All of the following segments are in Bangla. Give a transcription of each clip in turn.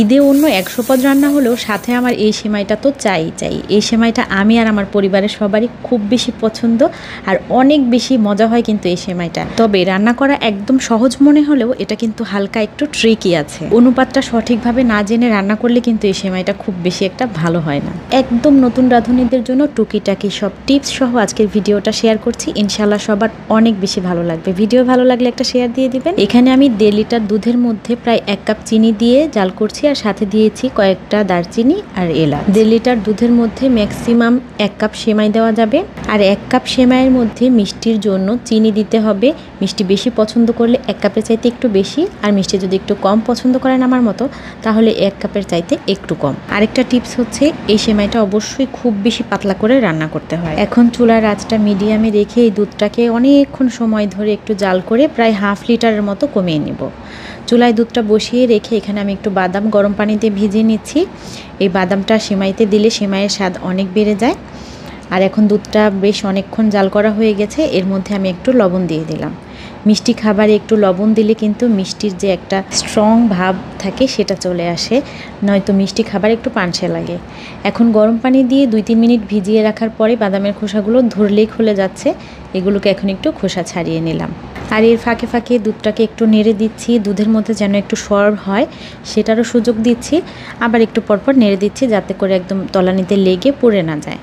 ঈদে অন্য ১০০ পদ রান্না হলেও সাথে আমার এই সেমাইটা তো চাই। এই সেমাইটা আমি আর আমার পরিবারের সবারই খুব বেশি পছন্দ আর অনেক বেশি মজা হয় কিন্তু এই সেমাইটা। তবে রান্না করা একদম সহজ মনে হলেও এটা কিন্তু হালকা একটু ট্রিকি আছে। অনুপাতটা সঠিকভাবে না জেনে রান্না করলে কিন্তু এই সেমাইটা খুব বেশি একটা ভালো হয় না। একদম নতুন রাঁধুনিদের জন্য টুকিটাকি সব টিপস সহ আজকের ভিডিওটা শেয়ার করছি। ইনশাআল্লাহ সবার অনেক বেশি ভালো লাগবে। ভিডিও ভালো লাগলে একটা শেয়ার দিয়ে দিবেন। এখানে আমি 1.5 লিটার দুধের মধ্যে প্রায় 1 কাপ চিনি দিয়ে জাল করছি আর সাথে দিয়েছি কয়েকটা দারচিনি আর এলাচ। 1.5 লিটার দুধের মধ্যে ম্যাক্সিমাম 1 কাপ সেমাই দেওয়া যাবে আর 1 কাপ সেমাইয়ের মধ্যে মিষ্টির জন্য চিনি দিতে হবে। মিষ্টি বেশি পছন্দ করলে 1 কাপের চাইতে একটু বেশি, আর মিষ্টি যদি একটু কম পছন্দ করেন আমার মতো তাহলে 1 কাপের চাইতে একটু কম। আরেকটা টিপস হচ্ছে এই সেমাইটা অবশ্যই খুব বেশি পাতলা করে রান্না করতে হয়। এখন চুলার আঁচটা মিডিয়ামে রেখে এই দুধটাকে অনেকক্ষণ সময় ধরে একটু জাল করে প্রায় 1/2 লিটারের মতো কমিয়ে নেব। চুলায় দুধটা বসিয়ে রেখে এখানে আমি একটু বাদাম গরম পানিতে ভিজিয়ে নিচ্ছি। এই বাদামটা সেমাইতে দিলে সেমাইয়ের স্বাদ অনেক বেড়ে যায়। আর এখন দুধটা বেশ অনেকক্ষণ জাল করা হয়ে গেছে, এর মধ্যে আমি একটু লবণ দিয়ে দিলাম। মিষ্টি খাবারে একটু লবণ দিলে কিন্তু মিষ্টির যে একটা স্ট্রং ভাব থাকে সেটা চলে আসে, নয়তো মিষ্টি খাবার একটু পানসে লাগে। এখন গরম পানি দিয়ে 2-3 মিনিট ভিজিয়ে রাখার পরে বাদামের খোসাগুলো ধরলেই খুলে যাচ্ছে। এগুলোকে এখন একটু খোসা ছাড়িয়ে নিলাম। আর এর ফাঁকে ফাঁকে দুধটাকে একটু নেড়ে দিচ্ছি, দুধের মধ্যে যেন একটু সর হয় সেটারও সুযোগ দিচ্ছি। আবার একটু পরপর নেড়ে দিচ্ছি যাতে করে একদম তলানিতে লেগে পুড়ে না যায়।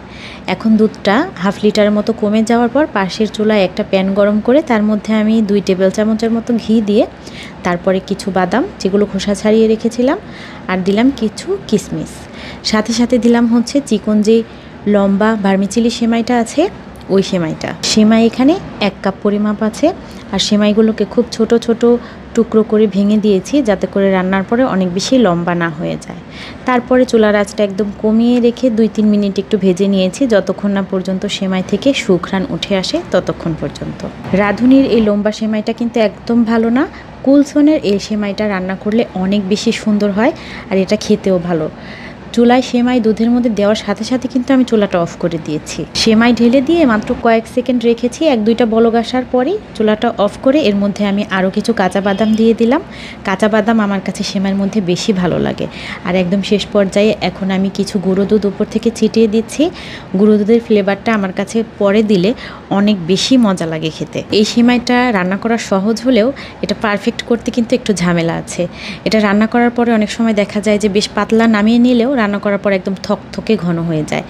এখন দুধটা 1/2 লিটারের মতো কমে যাওয়ার পর পাশের চুলায় একটা প্যান গরম করে তার মধ্যে আমি 2 টেবিল চামচের মতো ঘি দিয়ে তারপরে কিছু বাদাম যেগুলো খোসা ছাড়িয়ে রেখেছিলাম আর দিলাম কিছু কিশমিশ। সাথে সাথে দিলাম হচ্ছে চিকন যে লম্বা ভার্মিচিলি সেমাইটা আছে ওই সেমাইটা। সেমাই এখানে 1 কাপ পরিমাপ আছে আর সেমাইগুলোকে খুব ছোট ছোট টুকরো করে ভেঙে দিয়েছি যাতে করে রান্নার পরে অনেক বেশি লম্বা না হয়ে যায়। তারপরে চুলার আঁচটা একদম কমিয়ে রেখে 2-3 মিনিট একটু ভেজে নিয়েছি যতক্ষণ না পর্যন্ত সেমাই থেকে সুঘ্রাণ উঠে আসে ততক্ষণ পর্যন্ত। রাঁধুনির এই লম্বা সেমাইটা কিন্তু একদম ভালো না, কুলসনের এই সেমাইটা রান্না করলে অনেক বেশি সুন্দর হয় আর এটা খেতেও ভালো। চুলায় সেমাই দুধের মধ্যে দেওয়ার সাথে সাথে কিন্তু আমি চুলাটা অফ করে দিয়েছি। সেমাই ঢেলে দিয়ে মাত্র কয়েক সেকেন্ড রেখেছি, 1-2টা বলক আসার পরই চুলাটা অফ করে এর মধ্যে আমি আরও কিছু কাঁচা বাদাম দিয়ে দিলাম। কাঁচা বাদাম আমার কাছে সেমাইয়ের মধ্যে বেশি ভালো লাগে। আর একদম শেষ পর্যায়ে এখন আমি কিছু গুঁড়ো দুধ উপর থেকে ছিটিয়ে দিচ্ছি। গুঁড়ো দুধের ফ্লেভারটা আমার কাছে পরে দিলে অনেক বেশি মজা লাগে খেতে। এই সেমাইটা রান্না করা সহজ হলেও এটা পারফেক্ট করতে কিন্তু একটু ঝামেলা আছে। এটা রান্না করার পরে অনেক সময় দেখা যায় যে বেশ পাতলা নামিয়ে নিলেও রান্না করার পর একদম থকথকে ঘন হয়ে যায়।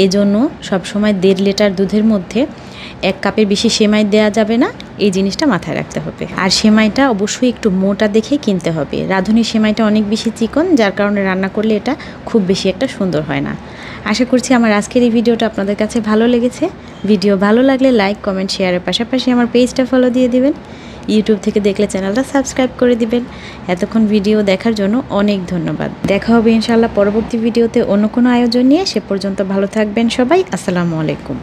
এই জন্য সবসময় 1.5 লিটার দুধের মধ্যে 1 কাপের বেশি সেমাই দেওয়া যাবে না, এই জিনিসটা মাথায় রাখতে হবে। আর সেমাইটা অবশ্যই একটু মোটা দেখে কিনতে হবে। রাঁধুনির সেমাইটা অনেক বেশি চিকন, যার কারণে রান্না করলে এটা খুব বেশি একটা সুন্দর হয় না। আশা করছি আমার আজকের এই ভিডিওটা আপনাদের কাছে ভালো লেগেছে। ভিডিও ভালো লাগলে লাইক, কমেন্ট, শেয়ারের পাশাপাশি আমার পেজটা ফলো দিয়ে দিবেন। ইউটিউব থেকে দেখলে চ্যানেলটা সাবস্ক্রাইব করে দিবেন। এতক্ষণ ভিডিও দেখার জন্য অনেক ধন্যবাদ। দেখা হবে ইনশাআল্লাহ পরবর্তী ভিডিওতে অন্য কোনো আয়োজন নিয়ে। সে পর্যন্ত ভালো থাকবেন সবাই। আসসালামু আলাইকুম।